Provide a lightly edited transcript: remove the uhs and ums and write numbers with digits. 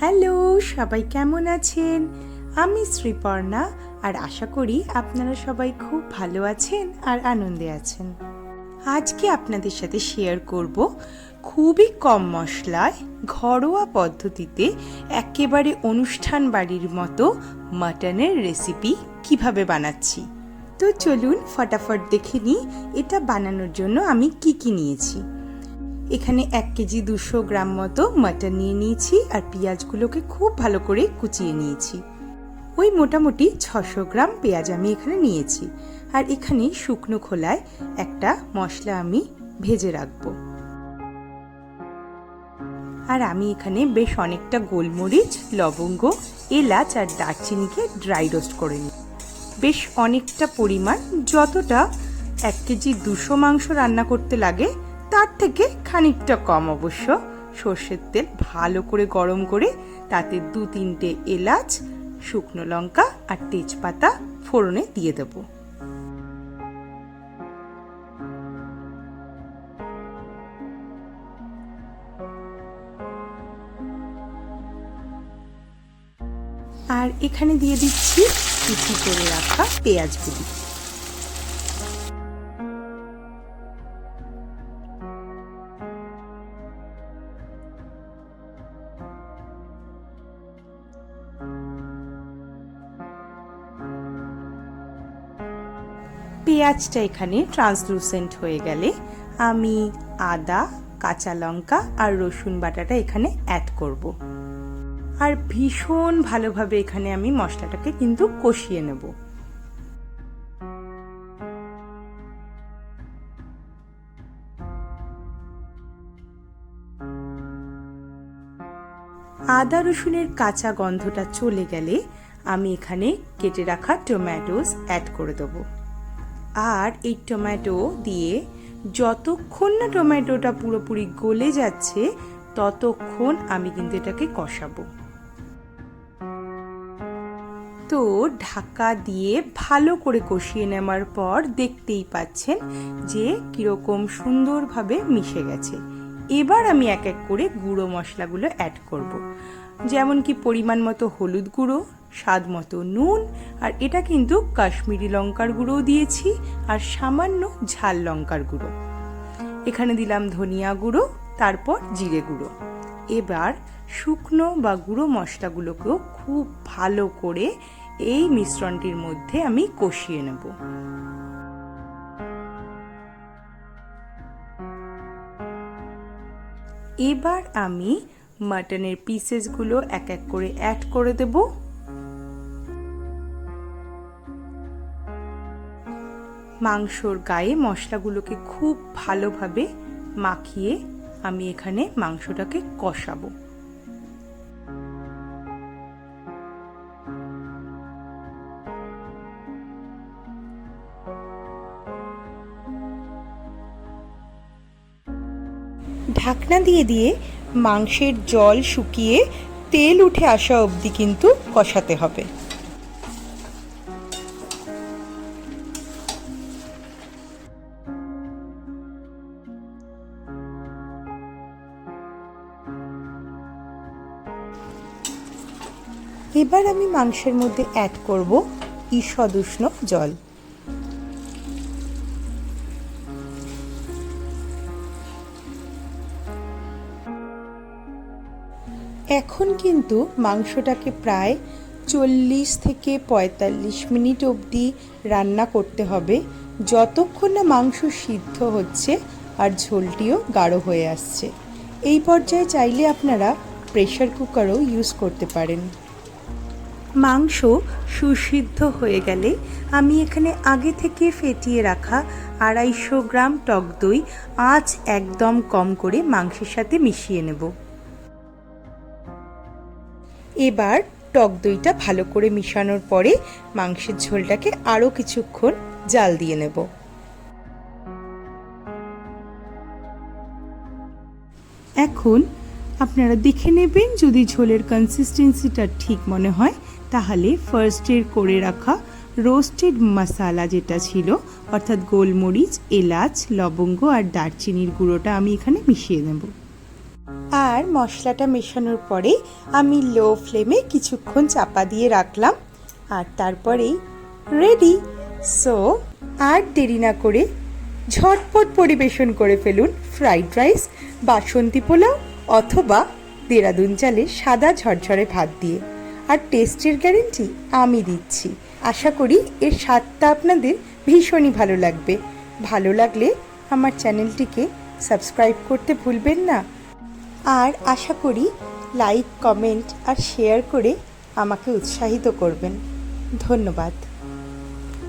Hello, সবাই কেমন আছেন? আমি শ্রীপর্ণা, আর আশা করি আপনারা সবাই খুব ভালো আছেন আর আনন্দে আছেন। আজকে আপনাদের সাথে শেয়ার করব খুবই কম মশলায় ঘরোয়া পদ্ধতিতে একেবারে অনুষ্ঠান বাড়ির মতো মাটনের রেসিপি কিভাবে বানাচ্ছি। তো চলুন ফটাফট দেখে নিই এটা বানানোর জন্য আমি কি নিয়েছি। এখানে 1 কেজি 200 গ্রাম মতো মাটন নিয়ে নিয়েছি আর পেঁয়াজগুলোকে খুব ভালো করে কুচিয়ে নিয়েছি। ওই মোটামুটি 600 গ্রাম পেঁয়াজ আমি এখানে নিয়েছি। আর এখানে শুকনো খোলায় একটা মশলা আমি ভেজে রাখবো। আর আমি এখানে বেশ অনেকটা গোলমরিচ, লবঙ্গ, এলাচ আর দারচিনিকে ড্রাই রোস্ট করে নিই। বেশ অনেকটা পরিমাণ, যতটা 1 কেজি 200 মাংস রান্না করতে লাগে তার থেকে খানিকটা কম অবশ্য। সর্ষের তেল ভালো করে গরম করে তাতে 2-3টে এলাচ, শুকনো লঙ্কা আর তেজপাতা ফোড়নে দিয়ে দেব। আর এখানে দিয়ে দিচ্ছি কুচি করে রাখা পেঁয়াজগুলি। পেঁয়াজটা এখানে ট্রান্সলুসেন্ট হয়ে গেলে আমি আদা, কাঁচা লঙ্কা আর রসুন বাটাটা এখানে অ্যাড করব। আর ভীষণ ভালোভাবে এখানে আমি মশলাটাকে কিন্তু কষিয়ে নেব। আদা রসুনের কাঁচা গন্ধটা চলে গেলে আমি এখানে কেটে রাখা টমেটোস অ্যাড করে দেবো। আর এই টমেটো দিয়ে যতক্ষণ না টমেটোটা পুরোপুরি গলে যাচ্ছে ততক্ষণ আমি কিন্তু এটাকে কষাবো। তো ঢাকা দিয়ে ভালো করে কষিয়ে নেওয়ার পর দেখতেই পাচ্ছেন যে কিরকম সুন্দরভাবে মিশে গেছে। এবার আমি এক এক করে গুঁড়ো মশলাগুলো অ্যাড করব। যেমন কি পরিমাণ মতো হলুদ গুঁড়ো, স্বাদ মতো নুন, আর এটা কিন্তু কাশ্মীরি লঙ্কার গুঁড়োও দিয়েছি, আর সামান্য ঝাল লঙ্কার গুঁড়ো। এখানে দিলাম ধনিয়া গুঁড়ো, তারপর জিরে গুঁড়ো। এবার শুকনো বা গুঁড়ো মশলাগুলোকেও খুব ভালো করে এই মিশ্রণটির মধ্যে আমি কষিয়ে নেব। এবার আমি মাটনের পিসেসগুলো এক এক করে অ্যাড করে দেব। মাংসর গায়ে মশলাগুলোকে খুব ভালোভাবে মাখিয়ে আমি এখানে মাংসটাকে কষাবো। ঢাকনা দিয়ে দিয়ে মাংসের জল শুকিয়ে তেল উঠে আসা অবধি কিন্তু কষাতে হবে। এবার আমি মাংসের মধ্যে অ্যাড করব ঈষৎ উষ্ণ জল। এখন কিন্তু মাংসটাকে প্রায় 40 থেকে 45 মিনিট অবধি রান্না করতে হবে, যতক্ষণ না মাংস সিদ্ধ হচ্ছে আর ঝোলটিও গাঢ় হয়ে আসছে। এই পর্যায়ে চাইলে আপনারা প্রেসার কুকারও ইউজ করতে পারেন। মাংস সুসিদ্ধ হয়ে গেলে আমি এখানে আগে থেকে ফেটিয়ে রাখা 250 গ্রাম টক দই আঁচ একদম কম করে মাংসের সাথে মিশিয়ে নেব। এবার টক দইটা ভালো করে মিশানোর পরে মাংসের ঝোলটাকে আরও কিছুক্ষণ জাল দিয়ে নেব। এখন আপনারা দেখে নেবেন, যদি ঝোলের কনসিস্টেন্সিটা ঠিক মনে হয় তাহলে ফার্স্টের করে রাখা রোস্টেড মশলা যেটা ছিল, অর্থাৎ গোলমরিচ, এলাচ, লবঙ্গ আর দারচিনির গুঁড়োটা আমি এখানে মিশিয়ে নেব। আর মশলাটা মেশানোর পরে আমি লো ফ্লেমে কিছুক্ষণ চাপা দিয়ে রাখলাম, আর তারপরেই রেডি। সো আর দেরি না করে ঝটপট পরিবেশন করে ফেলুন ফ্রাইড রাইস, বাসন্তী পোলাও অথবা দেরাদুন চালের সাদা ঝরঝরে ভাত দিয়ে। আর টেস্টের গ্যারেন্টি আমি দিচ্ছি। আশা করি এর স্বাদটা আপনাদের ভীষণই ভালো লাগবে। ভালো লাগলে আমার চ্যানেলটিকে সাবস্ক্রাইব করতে ভুলবেন না। আর আশা করি লাইক, কমেন্ট আর শেয়ার করে আমাকে উৎসাহিত করবেন। ধন্যবাদ।